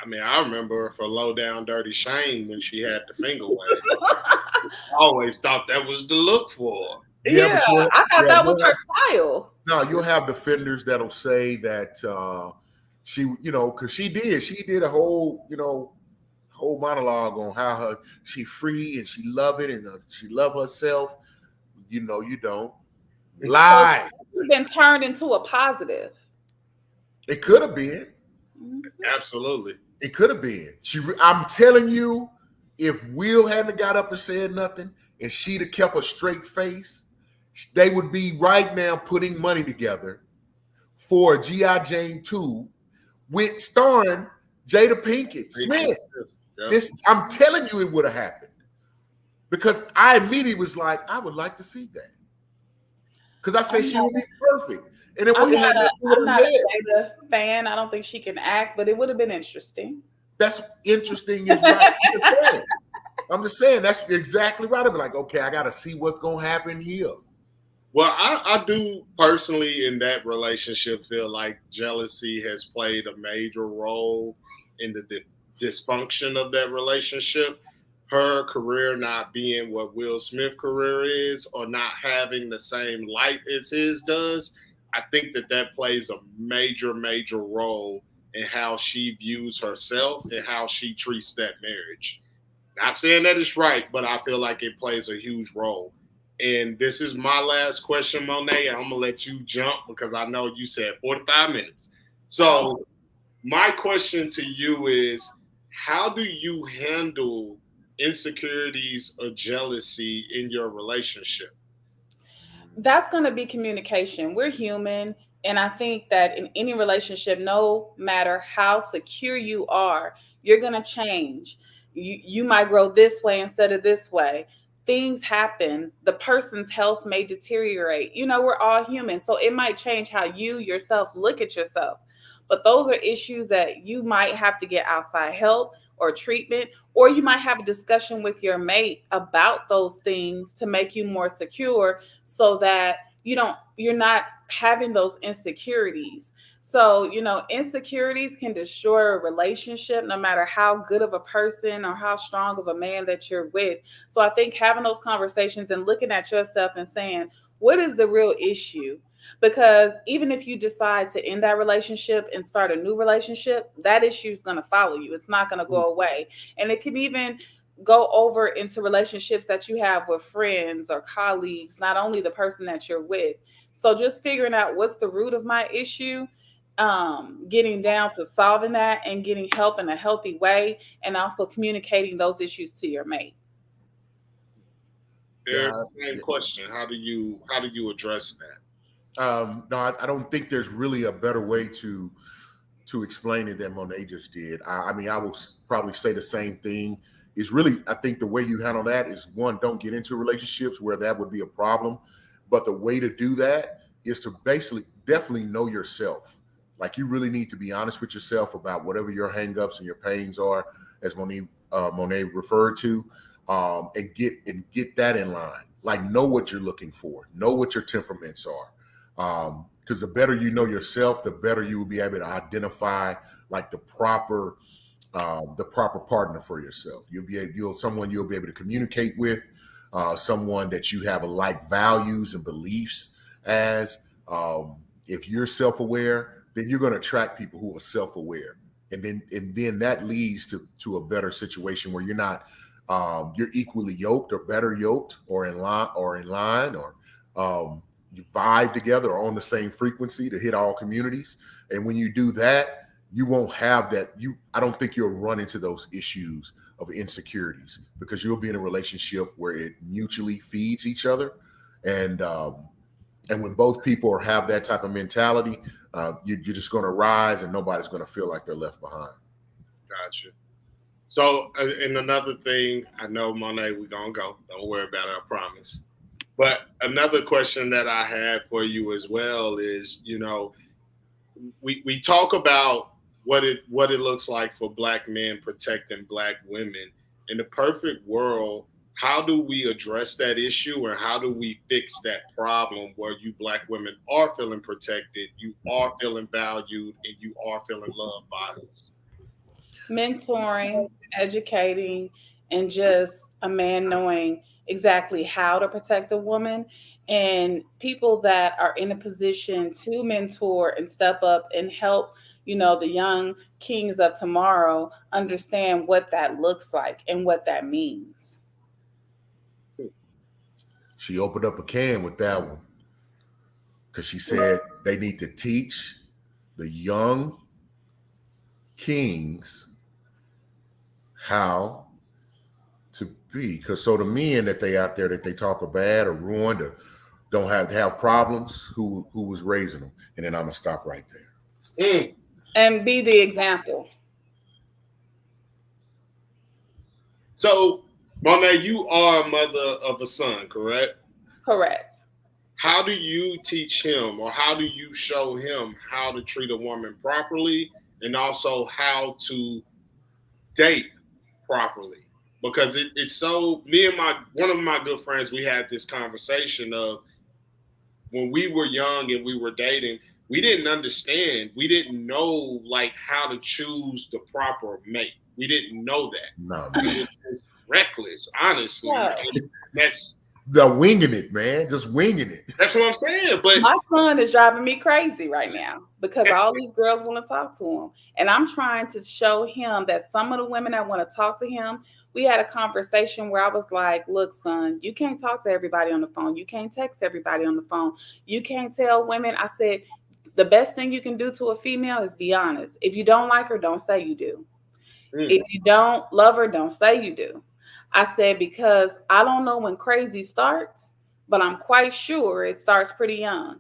I mean, I remember her for Low Down Dirty Shame when she had the finger wave. I always thought that was the look for her. Yeah, I thought that was her style. No, you'll have defenders that'll say that she, because she did a whole monologue on how she free and she love it and she love herself. You don't. Lies. So it's been turned into a positive. It could have been. Absolutely. It could have been. I'm telling you, if Will hadn't got up and said nothing and she'd have kept a straight face, they would be right now putting money together for G.I. Jane 2 with starring Jada Pinkett Smith. This, I'm telling you, it would have happened. Because I immediately was like, I would like to see that. Because I said she would be perfect. And it I'm had not a Jada fan. I don't think she can act, but it would have been interesting. That's interesting is right. I'm just saying that's exactly right. I'd be like, okay, I got to see what's going to happen here. Well, I do personally in that relationship feel like jealousy has played a major role in the dysfunction of that relationship. Her career not being what Will Smith's career is, or not having the same light as his does, I think that plays a major, major role in how she views herself and how she treats that marriage. Not saying that it's right, but I feel like it plays a huge role. And this is my last question, Monet. I'm gonna let you jump because I know you said 45 minutes. So my question to you is, how do you handle insecurities or jealousy in your relationship? That's going to be communication. We're human. And I think that in any relationship, no matter how secure you are, you're going to change. You might grow this way instead of this way. Things happen. The person's health may deteriorate. We're all human. So it might change how you yourself look at yourself. But those are issues that you might have to get outside help or treatment, or you might have a discussion with your mate about those things to make you more secure so that you're not having those insecurities. So, insecurities can destroy a relationship no matter how good of a person or how strong of a man that you're with. So I think having those conversations and looking at yourself and saying, what is the real issue? Because even if you decide to end that relationship and start a new relationship, that issue is going to follow you. It's not going to go away. And it can even go over into relationships that you have with friends or colleagues, not only the person that you're with. So just figuring out what's the root of my issue, getting down to solving that and getting help in a healthy way, and also communicating those issues to your mate. Same question. How do you address that? No, I don't think there's really a better way to explain it than Monet just did. I mean, I will probably say the same thing. Is really, I think the way you handle that is, one, don't get into relationships where that would be a problem. But the way to do that is to definitely know yourself. Like, you really need to be honest with yourself about whatever your hangups and your pains are, as Monet referred to, and get that in line. Like, know what you're looking for, know what your temperaments are. Because the better you know yourself, the better you will be able to identify like the proper partner for yourself. Someone you'll be able to communicate with, someone that you have like values and beliefs as. If you're self-aware, then you're going to attract people who are self-aware, and then that leads to a better situation where you're not you're equally yoked or better yoked or in line or you vibe together or on the same frequency to hit all communities. And when you do that, you won't have that. I don't think you'll run into those issues of insecurities, because you'll be in a relationship where it mutually feeds each other. And when both people have that type of mentality, you're just going to rise and nobody's going to feel like they're left behind. Gotcha. So, and another thing, I know, Monet, we're going to go. Don't worry about it, I promise. But another question that I had for you as well is, we talk about what it looks like for Black men protecting Black women. In the perfect world, how do we address that issue, and how do we fix that problem where you Black women are feeling protected, you are feeling valued, and you are feeling loved by us? Mentoring, educating, and just a man knowing exactly how to protect a woman, and people that are in a position to mentor and step up and help, the young kings of tomorrow understand what that looks like and what that means. She opened up a can with that one, because she said they need to teach the young kings how to be. Because so the men that they out there that they talk are bad or ruined or don't have problems, who was raising them? And then I'm gonna stop right there. And be the example. So, Monet, you are a mother of a son, correct? Correct. How do you teach him, or how do you show him how to treat a woman properly, and also how to date properly? Because it's so, one of my good friends, we had this conversation of when we were young and we were dating, we didn't understand. We didn't know like how to choose the proper mate. We didn't know that. No, it's reckless, honestly. Yeah. That's the winging it, man. Just winging it. That's what I'm saying. But my son is driving me crazy right now because all these girls want to talk to him. And I'm trying to show him that some of the women that want to talk to him, we had a conversation where I was like, look, son, you can't talk to everybody on the phone. You can't text everybody on the phone. You can't tell women. I said, the best thing you can do to a female is be honest. If you don't like her, don't say you do. If you don't love her, don't say you do. I said, because I don't know when crazy starts, but I'm quite sure it starts pretty young.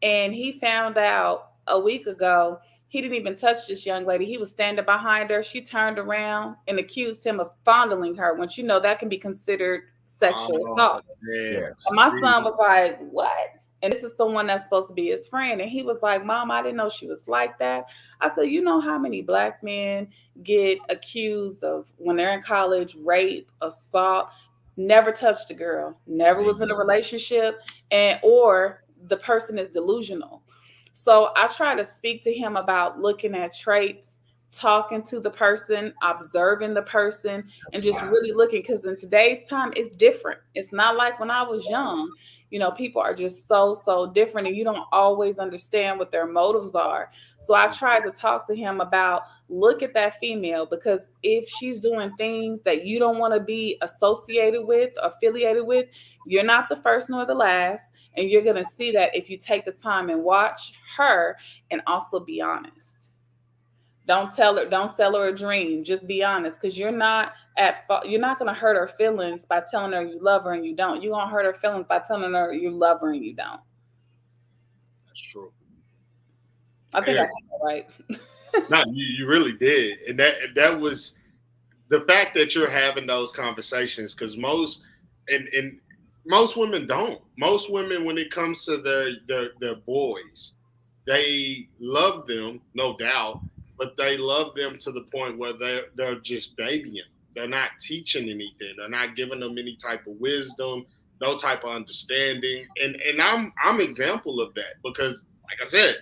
And he found out a week ago, he didn't even touch this young lady. He was standing behind her. She turned around and accused him of fondling her, when you know that can be considered sexual assault. Yes. And my son was like, what? And this is someone that's supposed to be his friend. And he was like, Mom, I didn't know she was like that. I said, you know how many black men get accused of, when they're in college, rape, assault, never touched a girl, never was in a relationship, or the person is delusional. So I try to speak to him about looking at traits, talking to the person, observing the person, and just really looking, because in today's time, it's different. It's not like when I was young. You know, people are just so different, and you don't always understand what their motives are. So I tried to talk to him about, look at that female, because if she's doing things that you don't want to be associated with, affiliated with, you're not the first nor the last. And you're going to see that if you take the time and watch her and also be honest. Don't sell her a dream. Just be honest, because you're not at fault. You're not going to hurt her feelings by telling her you love her and you don't. You're going to hurt her feelings by telling her you love her and you don't. That's true. I think I said that right. No, you really did. And that was the fact that you're having those conversations, because most women don't. Most women, when it comes to their boys, they love them, no doubt, but they love them to the point where they're just babying. They're not teaching anything. They're not giving them any type of wisdom, no type of understanding. And I'm example of that, because like I said,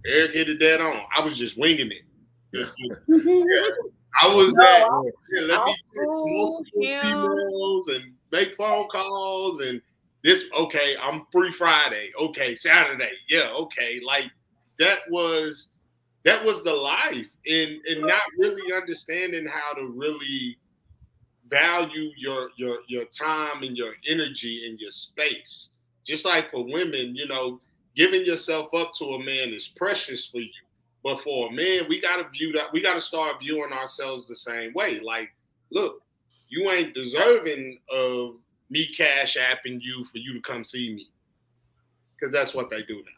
Eric hit it dead on. I was just winging it. I was let me text multiple emails and make phone calls and this. Okay, I'm free Friday. Okay, Saturday. Yeah, okay. Like that was the life, and not really understanding how to really value your time and your energy and your space. Just like for women, you know, giving yourself up to a man is precious for you. But for a man, we got to start viewing ourselves the same way. Like, look, you ain't deserving of me cash apping you for you to come see me. Because that's what they do now.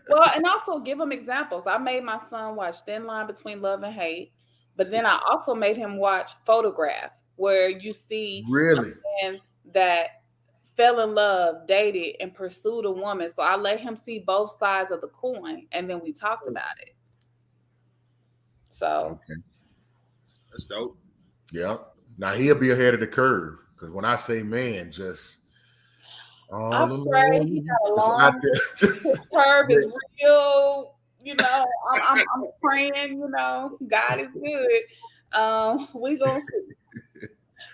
Well, and also give them examples. I made my son watch Thin Line Between Love and Hate, but then I also made him watch Photograph, where you see really a man that fell in love, dated, and pursued a woman. So I let him see both sides of the coin, and then we talked about it. So okay, that's dope. Yeah. Now he'll be ahead of the curve, because when I say man, just I'm afraid he got a long curve is real. You know, I'm praying. You know, God is good. We gonna see.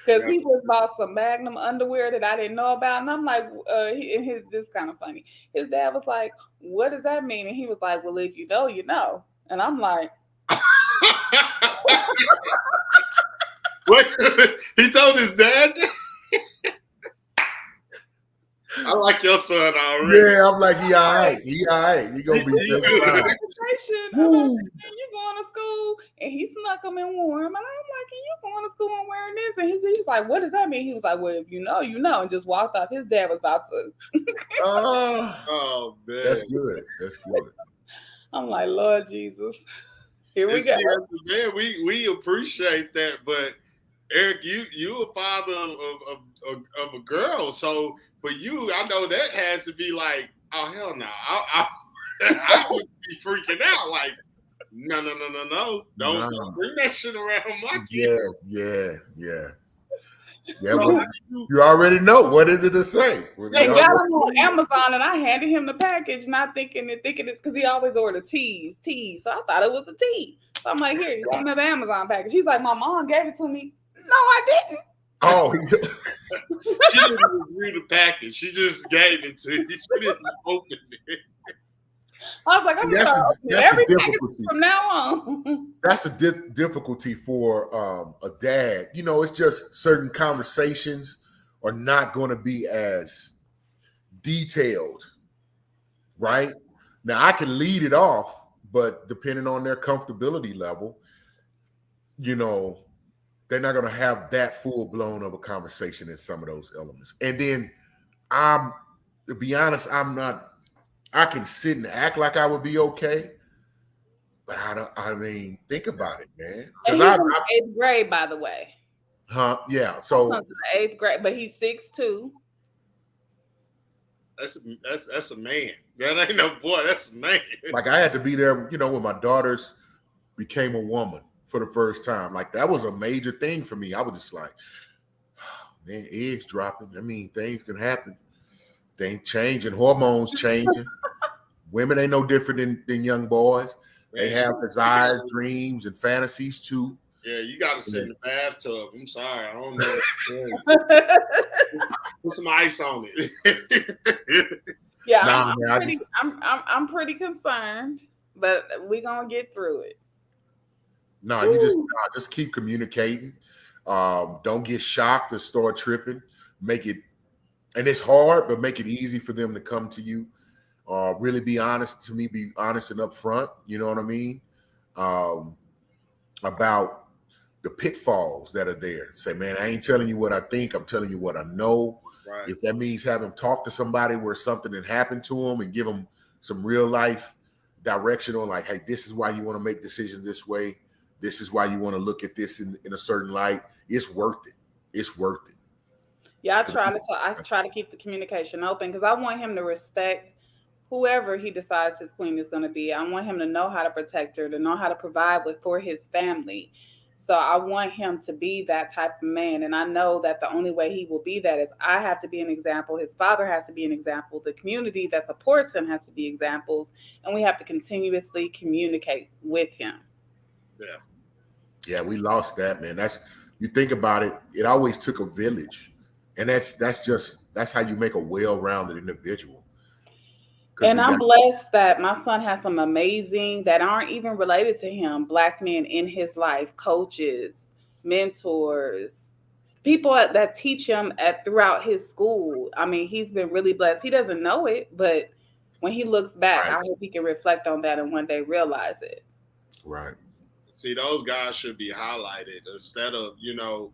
Because he just bought some Magnum underwear that I didn't know about. And I'm like, this kind of funny. His dad was like, what does that mean? And he was like, well, if you know, you know. And I'm like. What? He told his dad? I like your son already. Yeah, I'm like, he all right. He gonna be just fine. You going to school, and he snuck him in warm, and I'm can you go to school and wearing this? And he's like, what does that mean? He was like, well, if you know, you know, and just walked off. His dad was about to. Oh, man. That's good. That's good. I'm like, Lord Jesus. Here we go. Man, we appreciate that, but Eric, you a father of a girl, so for you, I know that has to be like, oh hell no, I would be freaking out, like, no, don't bring that shit around my kids. Yeah. Well, you already know what is it to say. They got him on Amazon, and I handed him the package, not thinking it's because he always ordered teas. So I thought it was a tea. So I'm like, here, you got another Amazon package. He's like, my mom gave it to me. No, I didn't. Oh, she didn't review the package. She just gave it to you. She didn't open it. I was like, I'm going to open every package from now on. That's the difficulty for a dad. You know, it's just certain conversations are not going to be as detailed, right? Now, I can lead it off, but depending on their comfortability level, you know, they're not going to have that full-blown of a conversation in some of those elements. And then to be honest, I can sit and act like I would be okay, but I mean, think about it, man. And he's in the 8th grade, by the way. Huh? Yeah. So the 8th grade, but he's 6'2". That's a man. That ain't no boy. That's a man. Like I had to be there, you know, when my daughters became a woman for the first time. Like that was a major thing for me. I was just like, oh, man, eggs dropping. I mean, things can happen. Things changing, hormones changing. Women ain't no different than young boys. They have desires, dreams, and fantasies too. Yeah, you got to sit in the bathtub. I'm sorry, I don't know. Put some ice on it. Yeah, I'm pretty concerned, but we're gonna get through it. No, you just keep communicating. Don't get shocked or start tripping. Make it, and it's hard, but make it easy for them to come to you. Really be honest to me, be honest and upfront, you know what I mean? About the pitfalls that are there. Say, man, I ain't telling you what I think, I'm telling you what I know. Right. If that means have them talk to somebody where something had happened to them and give them some real life direction on like, hey, this is why you want to make decisions this way. This is why you want to look at this in a certain light. It's worth it. It's worth it. Yeah, I try to keep the communication open because I want him to respect whoever he decides his queen is going to be. I want him to know how to protect her, to know how to provide for his family. So I want him to be that type of man. And I know that the only way he will be that is I have to be an example. His father has to be an example. The community that supports him has to be examples. And we have to continuously communicate with him. Yeah. Yeah, we lost that, man. You think about it, it always took a village. And that's how you make a well-rounded individual. And I'm blessed that my son has some amazing, that aren't even related to him, Black men in his life, coaches, mentors, people that teach him throughout his school. I mean, he's been really blessed. He doesn't know it, but when he looks back, right. I hope he can reflect on that and one day realize it. Right. See, those guys should be highlighted instead of, you know,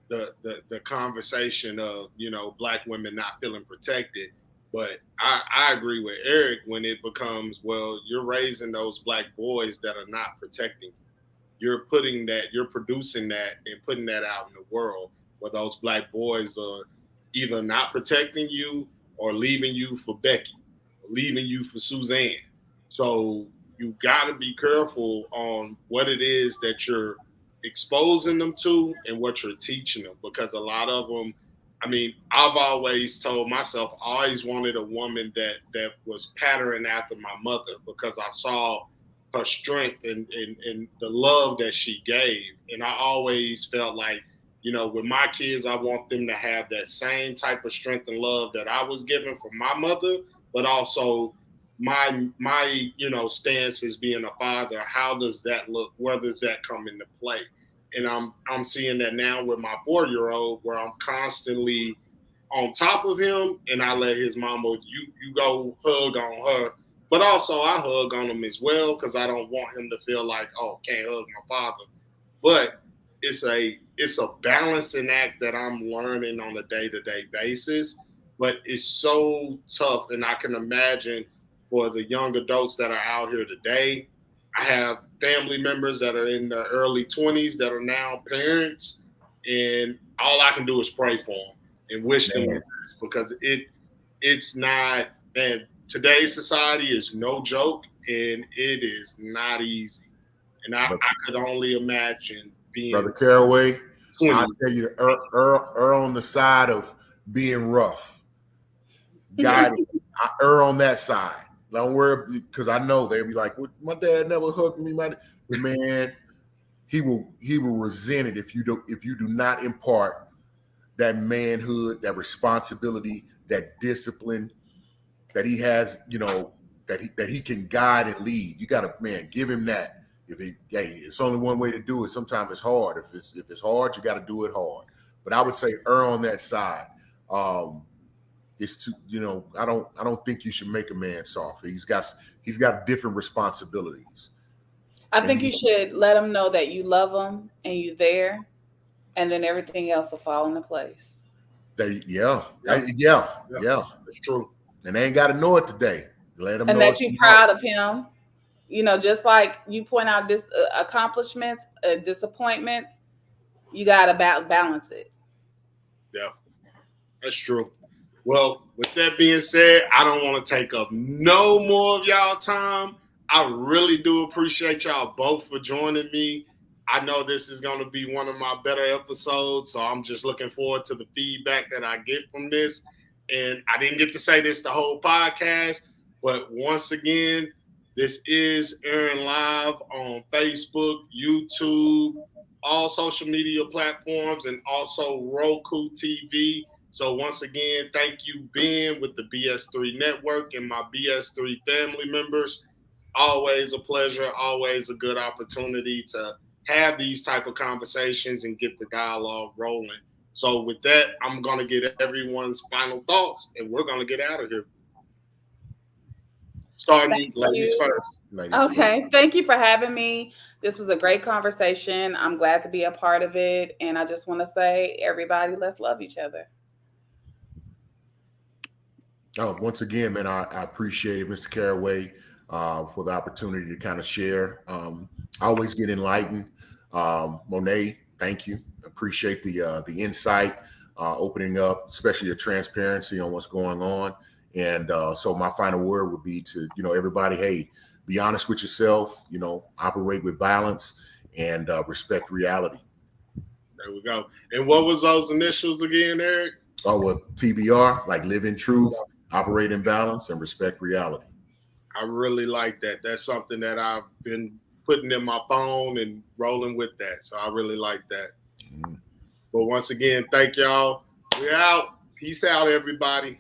the conversation of, you know, Black women not feeling protected. But I agree with Eric when it becomes, well, you're raising those Black boys that are not protecting you. You're producing that and putting that out in the world where those Black boys are either not protecting you or leaving you for Becky, or leaving you for Suzanne. So you got to be careful on what it is that you're exposing them to and what you're teaching them, because a lot of them, I mean, I've always told myself, I always wanted a woman that was patterned after my mother because I saw her strength and the love that she gave. And I always felt like, you know, with my kids, I want them to have that same type of strength and love that I was given from my mother, but also my you know, stance as being a father. How does that look? Where does that come into play? And I'm seeing that now with my 4-year-old, where I'm constantly on top of him, and I let his mama, you go hug on her, but also I hug on him as well because I don't want him to feel like, oh, can't hug my father. But it's a balancing act that I'm learning on a day-to-day basis, but it's so tough. And I can imagine for the young adults that are out here today, I have family members that are in their early 20s that are now parents, and all I can do is pray for them and wish them the best, because it's not, man, today's society is no joke, and it is not easy. And I could only imagine being Brother Caraway, 20. I'll tell you, err on the side of being rough. God, I err on that side. Don't worry, because I know they'll be like, well, my dad never hugged me. Man, he will resent it if you do not impart that manhood, that responsibility, that discipline that he has, that he can guide and lead. You gotta, man, give him that. It's only one way to do it. Sometimes it's hard. If it's hard, you got to do it hard. But I would say err on that side. It's too, I don't think you should make a man soft. He's got different responsibilities. I think you should let him know that you love him and you're there, and then everything else will fall into place. Yeah. That's true. And they ain't got to know it today. Let him know, and that you're proud of him. Just like you point out accomplishments, disappointments, you got to balance it. Yeah, that's true. Well, with that being said, I don't want to take up no more of y'all time. I really do appreciate y'all both for joining me. I know this is going to be one of my better episodes, so I'm just looking forward to the feedback that I get from this. And I didn't get to say this the whole podcast, but once again, this is airing live on Facebook, YouTube, all social media platforms, and also Roku TV. So once again, thank you, Ben, with the BS3 Network and my BS3 family members. Always a pleasure, always a good opportunity to have these type of conversations and get the dialogue rolling. So with that, I'm going to get everyone's final thoughts, and we're going to get out of here. Starting ladies first. Okay. Thank you for having me. This was a great conversation. I'm glad to be a part of it. And I just want to say, everybody, let's love each other. Oh, once again, man, I appreciate it, Mr. Caraway, for the opportunity to kind of share. I always get enlightened. Monet, thank you. Appreciate the insight, opening up, especially the transparency on what's going on. And so my final word would be to, everybody, hey, be honest with yourself, operate with balance and respect reality. There we go. And what was those initials again, Eric? Oh, well, TBR, like live in truth, operate in balance, and respect reality. I really like that. That's something that I've been putting in my phone and rolling with that. So I really like that. Mm-hmm. But once again, thank y'all. We're out. Peace out, everybody.